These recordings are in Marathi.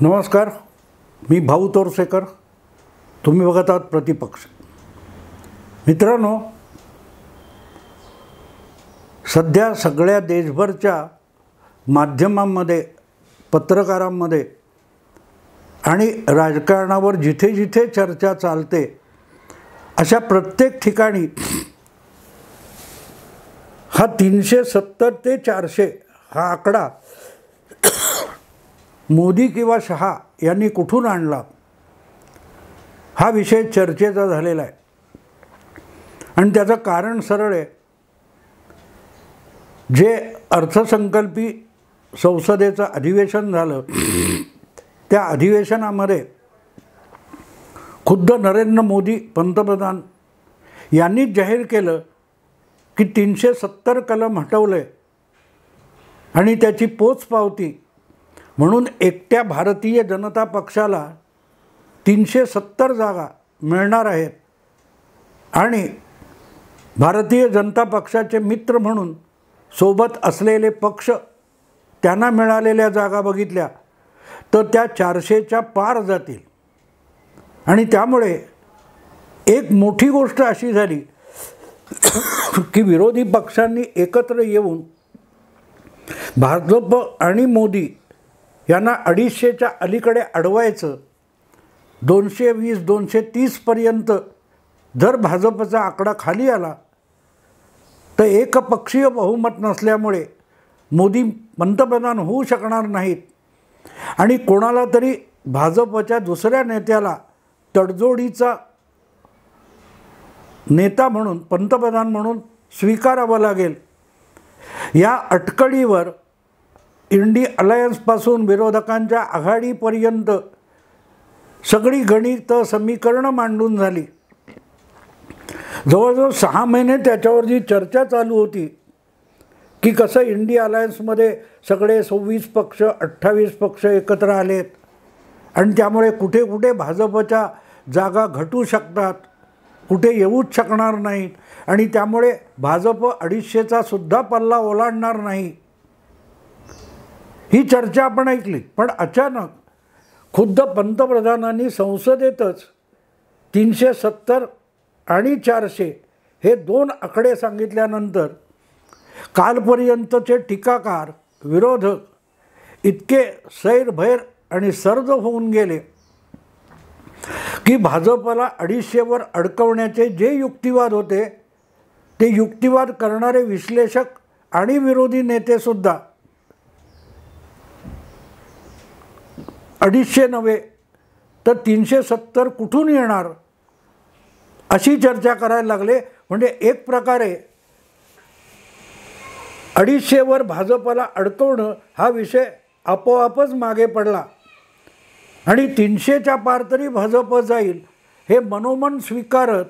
नमस्कार, मी भाऊ तोरसेकर. तुम्ही बघत आहात प्रतिपक्ष. मित्रांनो, सध्या सगळ्या देशभरच्या माध्यमांमध्ये, पत्रकारांमध्ये आणि राजकारणावर जिथे जिथे चर्चा चालते अशा प्रत्येक ठिकाणी हा 370 ते 400 हा आकडा मोदी किंवा शहा यांनी कुठून आणला हा विषय चर्चेचा झालेला आहे. आणि त्याचं कारण सरळ आहे. जे अर्थसंकल्पी संसदेचं अधिवेशन झालं त्या अधिवेशनामध्ये खुद्द नरेंद्र मोदी पंतप्रधान यांनीच जाहीर केलं की 370 कलम हटवले आणि त्याची पोचपावती म्हणून एकट्या भारतीय जनता पक्षाला 370 जागा मिळणार आहेत. आणि भारतीय जनता पक्षाचे मित्र म्हणून सोबत असलेले पक्ष त्यांना मिळालेल्या जागा बघितल्या तर त्या 400च्या पार जातील. आणि त्यामुळे एक मोठी गोष्ट अशी झाली की विरोधी पक्षांनी एकत्र येऊन भाजप आणि मोदी यांना 250च्या अलीकडे अडवायचं. 220-230 पर्यंत जर भाजपचा आकडा खाली आला तर एकपक्षीय बहुमत नसल्यामुळे मोदी पंतप्रधान होऊ शकणार नाहीत. आणि कोणाला तरी भाजपच्या दुसऱ्या नेत्याला तडजोडीचा नेता म्हणून, पंतप्रधान म्हणून स्वीकारावं लागेल. या अटकळीवर इंडी अलायन्सपासून विरोधकांच्या आघाडीपर्यंत सगळी गणित समीकरणं मांडून झाली. जवळजवळ 6 महिने त्याच्यावर जी चर्चा चालू होती की कसं इंडी अलायन्समध्ये सगळे 26 पक्ष 28 पक्ष एकत्र आलेत आणि त्यामुळे कुठे कुठे भाजपच्या जागा घटू शकतात, कुठे येऊच शकणार नाहीत आणि त्यामुळे भाजप 250चा सुद्धा पल्ला ओलांडणार नाही. ही चर्चा आपण ऐकली. पण अचानक खुद्द पंतप्रधानांनी संसदेतच 370 आणि 400 हे 2 आकडे सांगितल्यानंतर कालपर्यंतचे टीकाकार, विरोधक इतके सैरभैर आणि सर्द होऊन गेले की भाजपला 250वर अडकवण्याचे जे युक्तिवाद होते ते युक्तिवाद करणारे विश्लेषक आणि विरोधी नेतेसुद्धा 250 नव्हे तर 370 कुठून येणार अशी चर्चा करायला लागले. म्हणजे एक प्रकारे 250वर भाजपला अडकवणं हा विषय आपोआपच मागे पडला आणि 300च्या पार तरी भाजप जाईल हे मनोमन स्वीकारत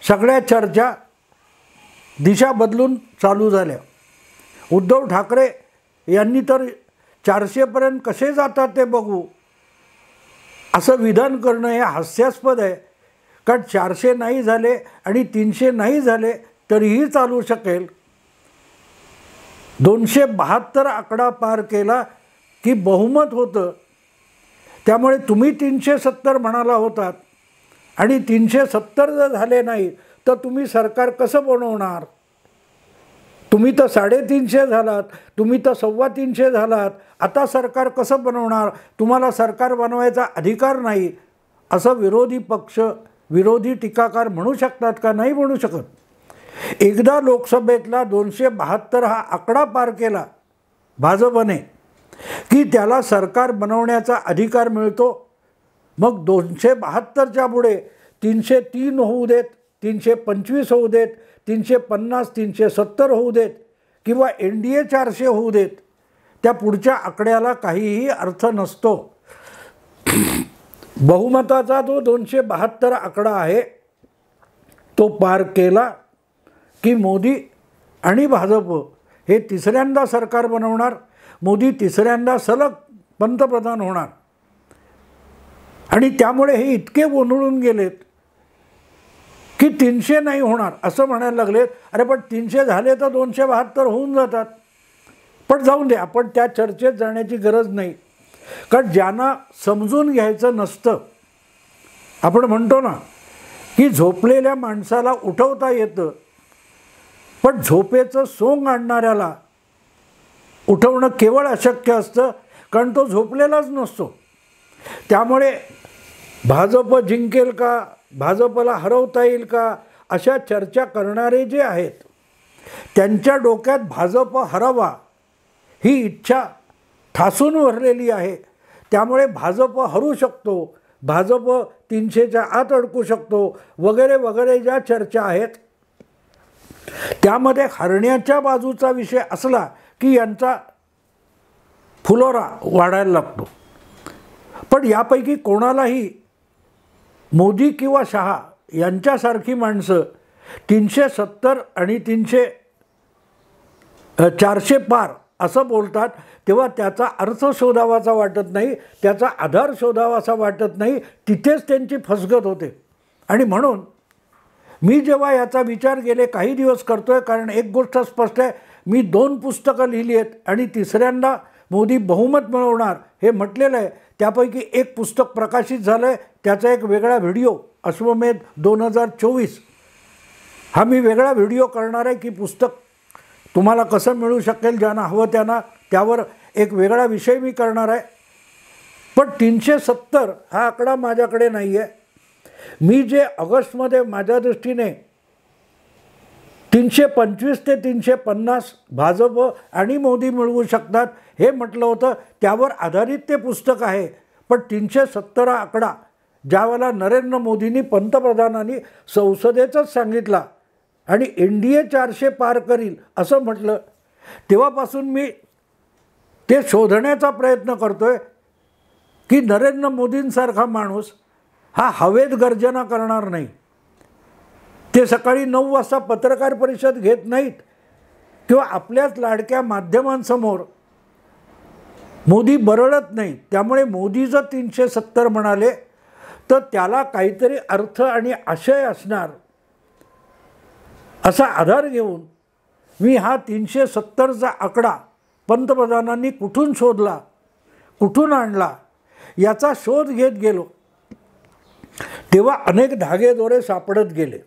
सगळ्या चर्चा दिशा बदलून चालू झाल्या. उद्धव ठाकरे यांनी तर 400पर्यंत कसे जातात ते बघू असं विधान करणं हे हास्यास्पद आहे. कारण 400 नाही झाले आणि 300 नाही झाले तरीही चालू शकेल. 272 आकडा पार केला की बहुमत होतं. त्यामुळे तुम्ही 370 म्हणाला होतात आणि 370 जर झाले नाही तर तुम्ही सरकार कसं बनवणार? तुम्ही तर 350 झालात, तुम्ही तर 325 झालात. आता सरकार कसं बनवणार? तुम्हाला सरकार बनवायचा अधिकार नाही असं विरोधी पक्ष, विरोधी टीकाकार म्हणू शकतात का? नाही म्हणू शकत. एकदा लोकसभेतला 272 हा आकडा पार केला भाजपने की त्याला सरकार बनवण्याचा अधिकार मिळतो. मग 272च्या पुढे 303 होऊ देत, 325 होऊ देत, 350, 370 होऊ देत किंवा NDA 400 होऊ देत, त्या पुढच्या आकड्याला काहीही अर्थ नसतो. बहुमताचा जो 272 आकडा आहे तो पार केला की मोदी आणि भाजप हे तिसऱ्यांदा सरकार बनवणार. मोदी तिसऱ्यांदा सलग पंतप्रधान होणार. आणि त्यामुळे हे इतके गोंधळून गेलेत की 300 नाही होणार असं म्हणायला लागलेत. अरे पण 300 झाले तर 272 होऊन जातात. पण जाऊन दे, आपण त्या चर्चेत जाण्याची गरज नाही. कारण ज्यांना समजून घ्यायचं नसतं, आपण म्हणतो ना की झोपलेल्या माणसाला उठवता येतं, पण झोपेचं सोंग आणणाऱ्याला उठवणं केवळ अशक्य असतं, कारण तो झोपलेलाच नसतो. त्यामुळे भाजप जिंकेल का, भाजपला हरवता येईल का, अशा चर्चा करणारे जे आहेत त्यांच्या डोक्यात भाजप हरावा ही इच्छा ठासून भरलेली आहे. त्यामुळे भाजप हरू शकतो, भाजप 300च्या आत अडकू शकतो वगैरे वगैरे ज्या चर्चा आहेत, त्यामध्ये हरण्याच्या बाजूचा विषय असला की यांचा फुलोरा वाढायला लागतो. पण यापैकी कोणालाही मोदी किंवा शहा यांच्यासारखी माणसं 370 आणि 400 पार असं बोलतात तेव्हा त्याचा अर्थ शोधावाचा वाटत नाही, त्याचा आधार शोधावासा वाटत नाही, तिथेच त्यांची फसगत होते. आणि म्हणून मी जेव्हा याचा विचार गेले काही दिवस करतोय, कारण एक गोष्ट स्पष्ट आहे, मी 2 पुस्तकं लिहिली आहेत आणि तिसऱ्यांदा मोदी बहुमत मिळवणार हे म्हटलेलं आहे. त्यापैकी एक पुस्तक प्रकाशित झालं आहे, त्याचा एक वेगळा व्हिडिओ अश्वमेध 2024 हा मी वेगळा व्हिडिओ करणार आहे की पुस्तक तुम्हाला कसं मिळू शकेल, ज्यांना हवं त्यांना, त्यावर एक वेगळा विषय मी करणार आहे. पण 370 हा आकडा माझ्याकडे नाही आहे. मी जे ऑगस्टमध्ये माझ्या दृष्टीने 325 ते 350 भाजप आणि मोदी मिळवू शकतात हे म्हटलं होतं, त्यावर आधारित ते पुस्तक आहे. पण 370 हा आकडा ज्यावेळेला नरेंद्र मोदींनी पंतप्रधानांनी संसदेतच सांगितला आणि NDA 400 पार करील असं म्हटलं, तेव्हापासून मी ते शोधण्याचा प्रयत्न करतोय की नरेंद्र मोदींसारखा माणूस हा हवेत गर्जना करणार नाही. ते सकाळी 9 वाजता पत्रकार परिषद घेत नाहीत किंवा आपल्याच लाडक्या माध्यमांसमोर मोदी बरळत नाही. त्यामुळे मोदी जर 370 म्हणाले तर त्याला काहीतरी अर्थ आणि आशय असणार असा आधार घेऊन मी हा 370चा आकडा पंतप्रधानांनी कुठून शोधला, कुठून आणला याचा शोध घेत गेलो, तेव्हा अनेक धागेदोरे सापडत गेले.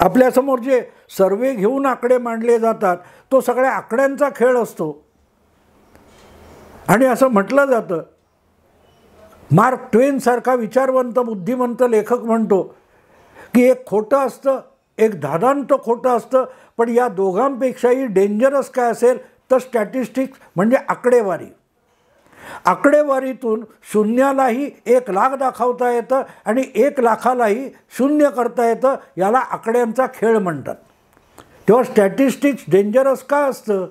आपल्यासमोर जे सर्वे घेऊन आकडे मांडले जातात तो सगळ्या आकड्यांचा खेळ असतो. आणि असं म्हटलं जातं, मार्क ट्वेनसारखा विचारवंत बुद्धिमंत लेखक म्हणतो की एक खोटं असतं, एक धादांत खोटं असतं, पण या दोघांपेक्षाही डेंजरस काय असेल तर स्टॅटिस्टिक्स म्हणजे आकडेवारी. आकडेवारीतून शून्यालाही 1 लाख दाखवता येतं आणि 1 लाखालाही शून्य करता येतं, याला आकड्यांचा खेळ म्हणतात. तेव्हा स्टॅटिस्टिक्स डेंजरस का असतं?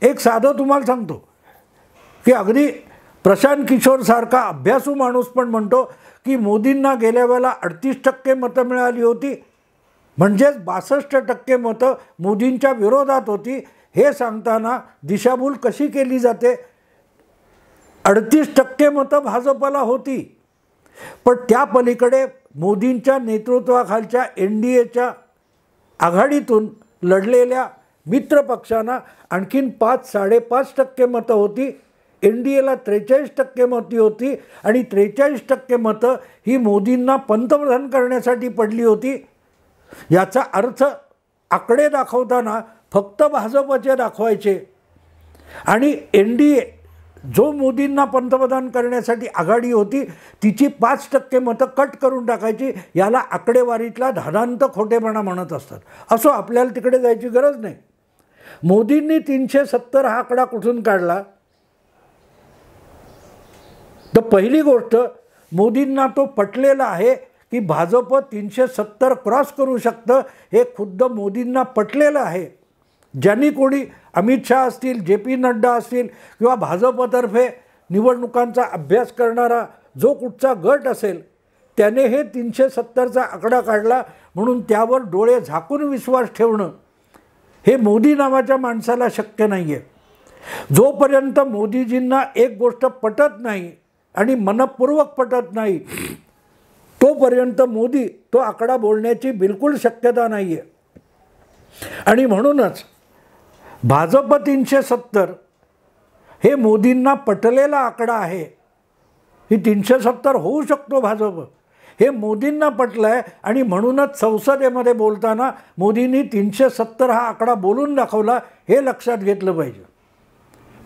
एक साधं तुम्हाला सांगतो की अगदी प्रशांत किशोरसारखा अभ्यासू माणूस पण म्हणतो की मोदींना गेल्या वेळेला 38% मतं मिळाली होती, म्हणजेच 62% मतं मोदींच्या विरोधात होती. हे सांगताना दिशाभूल कशी केली जाते? 38% मतं भाजपला होती, पण त्या पलीकडे मोदींच्या नेतृत्वाखालच्या NDAच्या आघाडीतून लढलेल्या मित्रपक्षांना आणखीन 5-5.5% मतं होती. NDAला 43% मतं होती आणि 43% मतं ही मोदींना पंतप्रधान करण्यासाठी पडली होती. याचा अर्थ आकडे दाखवताना फक्त भाजपचे दाखवायचे आणि NDA जो मोदींना पंतप्रधान करण्यासाठी आघाडी होती तिची 5% मतं कट करून टाकायची. याला आकडेवारीतला धादांत खोटेपणा म्हणत असतात. असो, आपल्याला तिकडे जायची गरज नाही. मोदींनी 370 हा आकडा कुठून काढला? तर पहिली गोष्ट, मोदींना तो पटलेला आहे की भाजप 370 क्रॉस करू शकतं. हे खुद्द मोदींना पटलेलं आहे. ज्यांनी कोणी अमित शहा असतील, JP नड्डा असतील किंवा भाजपतर्फे निवडणुकांचा अभ्यास करणारा जो कुठचा गट असेल त्याने हे 370चा आकडा काढला. म्हणून त्यावर डोळे झाकून विश्वास ठेवणं हे मोदी नावाच्या माणसाला शक्य नाही आहे. जोपर्यंत मोदीजींना एक गोष्ट पटत नाही आणि मनपूर्वक पटत नाही तोपर्यंत मोदी तो आकडा बोलण्याची बिलकुल शक्यता नाही आहे. आणि म्हणूनच भाजप 370 हे मोदींना पटलेला आकडा आहे की 370 होऊ शकतो भाजप, हे मोदींना पटलं आहे. आणि म्हणूनच संसदेमध्ये बोलताना मोदींनी 370 हा आकडा बोलून दाखवला, हे लक्षात घेतलं पाहिजे.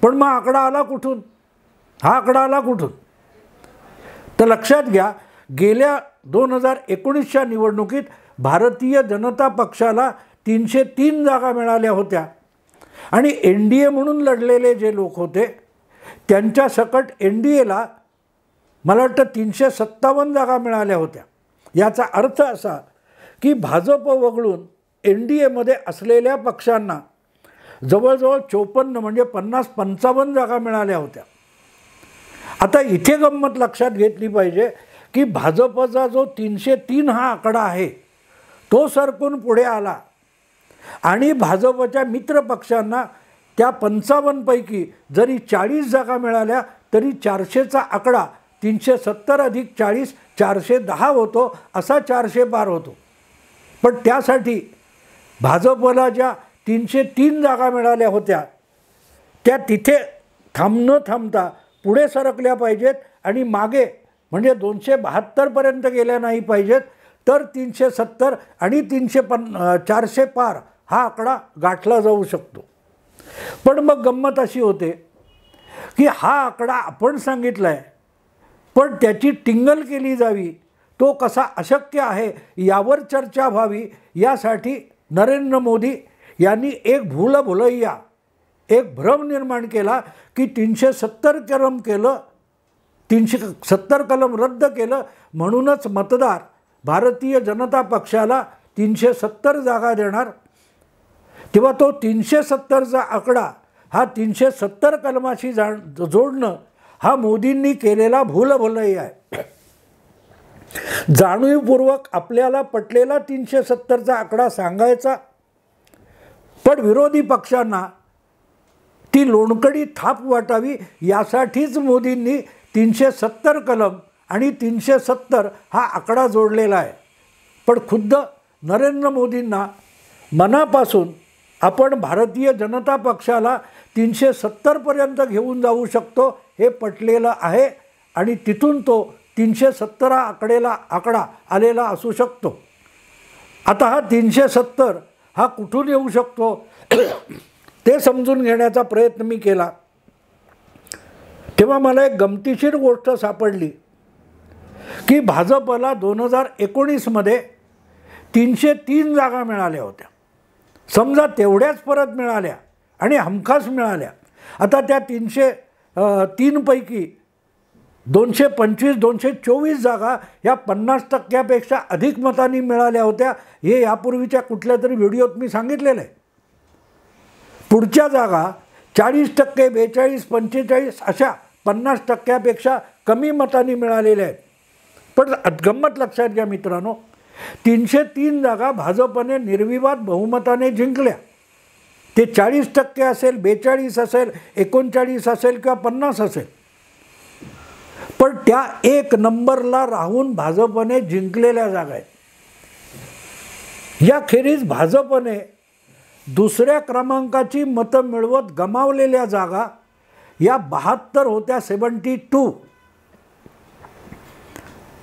पण मग आकडा आला कुठून? हा आकडा आला कुठून? तर लक्षात घ्या, गेल्या 2019च्या निवडणुकीत भारतीय जनता पक्षाला 303 जागा मिळाल्या होत्या आणि NDA म्हणून लढलेले जे लोक होते त्यांच्या सकट NDAला मला वाटतं 357 जागा मिळाल्या होत्या. याचा अर्थ असा की भाजप वगळून NDAमध्ये असलेल्या पक्षांना जवळजवळ 54 म्हणजे 50-55 जागा मिळाल्या होत्या. आता इथे गंमत लक्षात घेतली पाहिजे की भाजपचा जो 303 हा आकडा आहे तो सरकून पुढे आला आणि भाजपच्या मित्र पक्षांना त्या 55 पैकी जरी 40 जागा मिळाल्या तरी 400चा आकडा 370 अधिक 40 410 होतो, असा 400 पार होतो. पण त्यासाठी भाजपला ज्या 303 जागा मिळाल्या होत्या त्या तिथे न थांबता पुढे सरकल्या पाहिजेत आणि मागे म्हणजे 272 पर्यंत गेल्या नाही पाहिजेत, तर 370 आणि 400 पार हा आकडा गाठला जाऊ शकतो. पण मग गंमत अशी होते की हा आकडा आपण सांगितला आहे, पण त्याची टिंगल केली जावी, तो कसा अशक्य आहे यावर चर्चा व्हावी, यासाठी नरेंद्र मोदी यांनी एक भूलभुलैया, एक भ्रम निर्माण केला की 370 कलम केलं, 370 कलम रद्द केलं म्हणूनच मतदार भारतीय जनता पक्षाला 370 जागा देणार. तेव्हा तो 370चा आकडा हा 370 कलमाशी जोडणं हा मोदींनी केलेला भूलभुलैया आहे. जाणीवपूर्वक आपल्याला पटलेला 370चा आकडा सांगायचा, पण विरोधी पक्षांना ती लोणकडी थाप वाटावी यासाठीच मोदींनी 370 कलम आणि 370 हा आकडा जोडलेला आहे. पण खुद्द नरेंद्र मोदींना मनापासून आपण भारतीय जनता पक्षाला 370 पर्यंत घेऊन जाऊ शकतो हे पटलेलं आहे आणि तिथून तो 370 आकडा आलेला असू शकतो. आता हा 370 हा कुठून येऊ शकतो ते समजून घेण्याचा प्रयत्न मी केला, तेव्हा मला एक गमतीशीर गोष्ट सापडली की भाजपला 2019मध्ये 303 जागा मिळाल्या होत्या. समजा तेवढ्याच परत मिळाल्या आणि हमखास मिळाल्या. आता त्या 303 पैकी 225-224 जागा या 50% अधिक मतांनी मिळाल्या होत्या, हे यापूर्वीच्या कुठल्या तरी व्हिडिओत मी सांगितलेलं आहे. पुढच्या जागा 40%, 42, 45 अशा 50% कमी मतांनी मिळालेल्या आहेत. पण गंमत लक्षात घ्या मित्रांनो, 303 जागा भाजपने निर्विवाद बहुमताने जिंकल्या. ते 40% असेल, 42 असेल, 39 असेल किंवा 50 असेल, पण त्या एक नंबरला राहून भाजपने जिंकलेल्या जागा आहेत. याखेरीज भाजपने दुसऱ्या क्रमांकाची मतं मिळवत गमावलेल्या जागा या 72 होत्या, 72.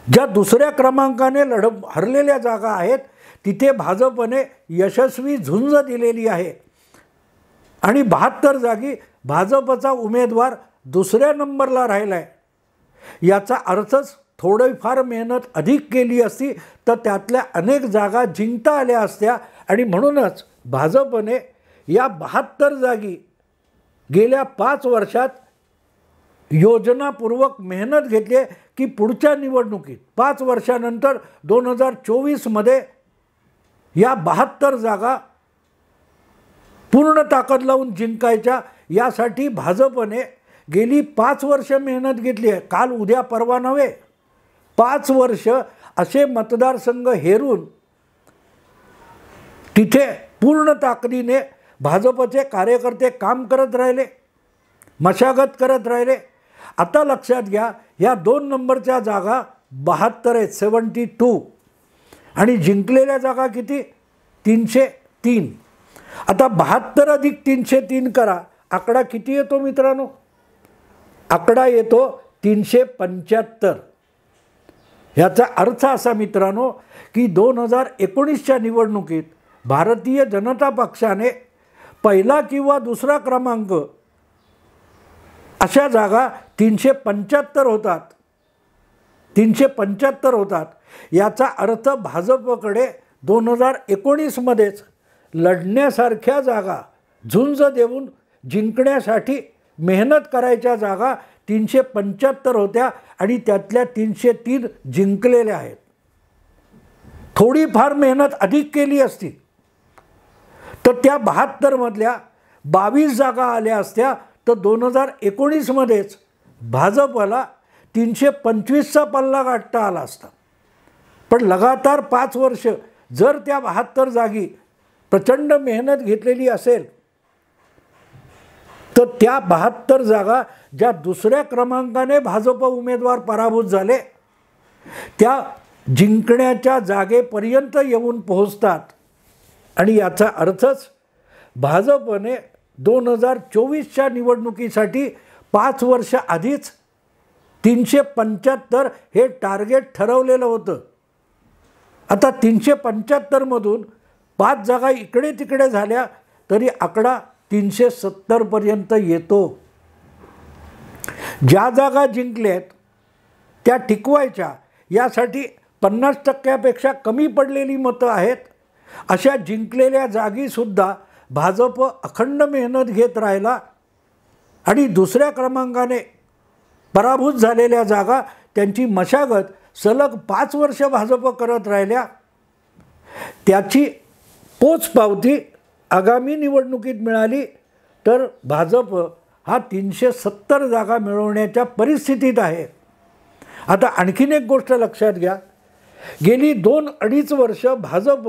ज्या दुसऱ्या क्रमांकाने हरलेल्या जागा आहेत तिथे भाजपने यशस्वी झुंज दिलेली आहे आणि 72 जागी भाजपचा उमेदवार दुसऱ्या नंबरला राहिला आहे. याचा अर्थच थोडीफार मेहनत अधिक केली असती तर त्यातल्या अनेक जागा जिंकता आल्या असत्या आणि म्हणूनच भाजपने या 72 जागी गेल्या 5 वर्षात योजनापूर्वक मेहनत घेतली आहे की पुढच्या निवडणुकीत 5 वर्षानंतर 2024मध्ये या 72 जागा पूर्ण ताकद लावून जिंकायच्या. यासाठी भाजपने गेली 5 वर्ष मेहनत घेतली आहे. काल उद्या परवा नव्हे, 5 वर्ष असे मतदारसंघ हेरून तिथे पूर्ण ताकदीने भाजपचे कार्यकर्ते काम करत राहिले, मशागत करत राहिले. आता लक्षात घ्या, या 2 नंबरच्या जागा 72 आहेत, 72, आणि जिंकलेल्या जागा किती? 303. आता 72 अधिक 303 करा, आकडा किती येतो मित्रांनो? आकडा येतो 375. ह्याचा अर्थ असा मित्रांनो की 2019च्या निवडणुकीत भारतीय जनता पक्षाने पहिला किंवा दुसरा क्रमांक अशा जागा 375 होतात. 375 होतात. याचा अर्थ भाजपकडे 2019मध्येच लढण्यासारख्या जागा, झुंज देऊन जिंकण्यासाठी मेहनत करायच्या जागा 375 होत्या आणि त्यातल्या 303 जिंकलेल्या आहेत. थोडीफार मेहनत अधिक केली असती तर त्या 72मधल्या 22 जागा आल्या असत्या, तर 2019मध्येच भाजपला 325चा पल्ला गाठता आला असता. पण लगातार 5 वर्ष जर त्या 72 जागी प्रचंड मेहनत घेतलेली असेल तर त्या 72 जागा ज्या दुसऱ्या क्रमांकाने भाजप उमेदवार पराभूत झाले त्या जिंकण्याच्या जागेपर्यंत येऊन पोहोचतात. आणि याचा अर्थच भाजपने 2024च्या निवडणुकीसाठी 5 वर्ष आधीच 375 हे टार्गेट ठरवलेलं होतं. आता 375मधून 5 जागा इकडे तिकडे झाल्या तरी आकडा 370पर्यंत येतो. ज्या जागा जिंकल्यात त्या टिकवायच्या, यासाठी 50%पेक्षा कमी पडलेली मतं आहेत. अशा जिंकलेल्या जागीसुद्धा भाजप अखंड मेहनत घेत राहिला आणि दुसऱ्या क्रमांकाने पराभूत झालेल्या जागा त्यांची मशागत सलग 5 वर्ष भाजप करत राहिल्या. त्याची पोचपावती आगामी निवडणुकीत मिळाली तर भाजप हा 370 जागा मिळवण्याच्या परिस्थितीत आहे. आता आणखीन एक गोष्ट लक्षात घ्या, गेली 2-2.5 वर्ष भाजप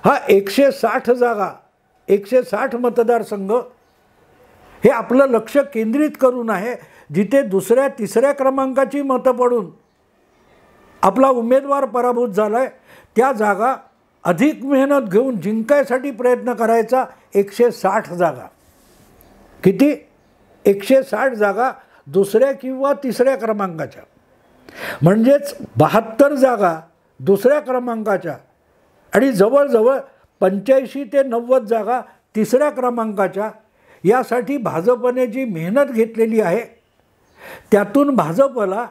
हा 160 जागा, 160 मतदारसंघ हे आपलं लक्ष केंद्रित करून आहे, जिथे दुसऱ्या तिसऱ्या क्रमांकाची मतं पडून आपला उमेदवार पराभूत झाला आहे त्या जागा अधिक मेहनत घेऊन जिंकायसाठी प्रयत्न करायचा. 160 जागा. किती? 160 जागा दुसऱ्या किंवा तिसऱ्या क्रमांकाच्या, म्हणजेच 72 जागा दुसऱ्या क्रमांकाच्या आणि जवळजवळ 85 ते 90 जागा तिसऱ्या क्रमांकाच्या. यासाठी भाजपने जी मेहनत घेतलेली आहे त्यातून भाजपला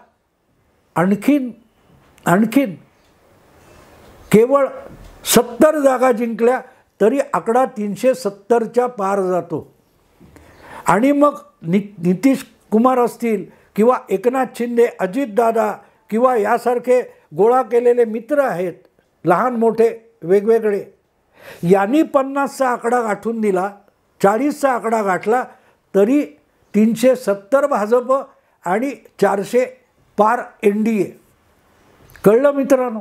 आणखीन केवळ 70 जागा जिंकल्या तरी आकडा 370च्या पार जातो. आणि मग नितीश कुमार असतील किंवा एकनाथ शिंदे, अजितदादा किंवा यासारखे गोळा केलेले मित्र आहेत लहान मोठे वेगवेगळे, यांनी 50चा आकडा गाठून दिला, 40चा आकडा गाठला तरी 370 भाजप आणि 400 पार NDA. कळलं मित्रांनो?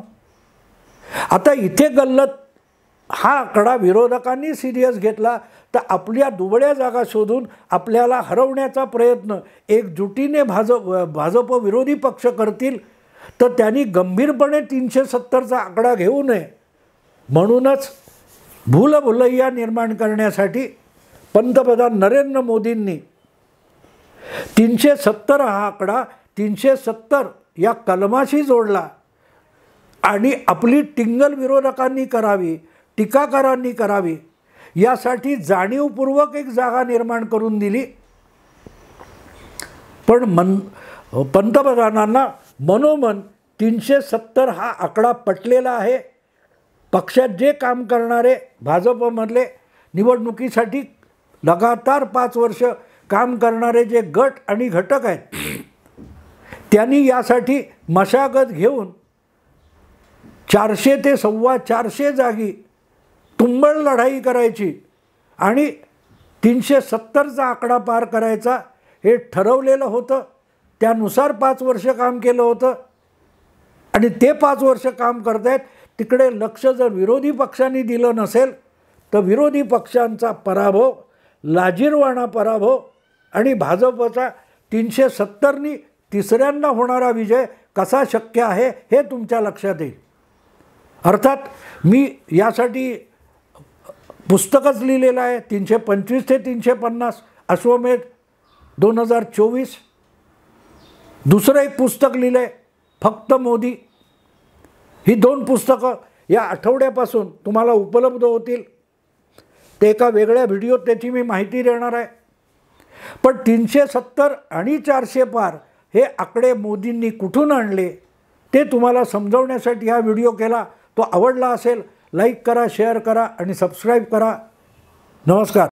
आता इथे गल्लत हा आकडा विरोधकांनी सिरियस घेतला तर आपल्या दुबळ्या जागा शोधून आपल्याला हरवण्याचा प्रयत्न एकजुटीने भाजप विरोधी पक्ष करतील तर त्यांनी गंभीरपणे 370चा आकडा घेऊ नये. म्हणूनच भूलभुलैया निर्माण करण्यासाठी पंतप्रधान नरेंद्र मोदींनी 370 हा आकडा 370 या कलमाशी जोडला आणि आपली टिंगल विरोधकांनी करावी, टीकाकारांनी करावी यासाठी जाणीवपूर्वक एक जागा निर्माण करून दिली. पण पंतप्रधानांना मनोमन 370 हा आकडा पटलेला आहे. पक्षात जे काम करणारे भाजपमधले निवडणुकीसाठी लगातार 5 वर्ष काम करणारे जे गट आणि घटक आहेत त्यांनी यासाठी मशागत घेऊन 400 ते 450 जागी तुंबळ लढाई करायची आणि 370चा आकडा पार करायचा हे ठरवलेलं होतं. त्यानुसार 5 वर्ष काम केलं होतं आणि ते 5 वर्ष काम करतायत. तिकडे लक्ष जर विरोधी पक्षांनी दिलं नसेल तर विरोधी पक्षांचा पराभव, लाजिरवाणा पराभव आणि भाजपचा 370नी तिसऱ्यांदा होणारा विजय कसा शक्य आहे हे तुमच्या लक्षात येईल. अर्थात मी यासाठी पुस्तकच लिहिलेलं आहे, 325 ते 350 अश्वमेध 2024. दुसरं एक पुस्तक लिहिलं आहे, फक्त मोदी. ही 2 पुस्तकं या आठवड्यापासून तुम्हाला उपलब्ध होतील. ते एका वेगळ्या व्हिडिओत त्याची मी माहिती देणार आहे. पण 370 आणि 400 पार हे आकडे मोदींनी कुठून आणले ते तुम्हाला समजवण्यासाठी हा व्हिडिओ केला. तो आवडला असेल लाईक करा, शेअर करा आणि सबस्क्राईब करा. नमस्कार.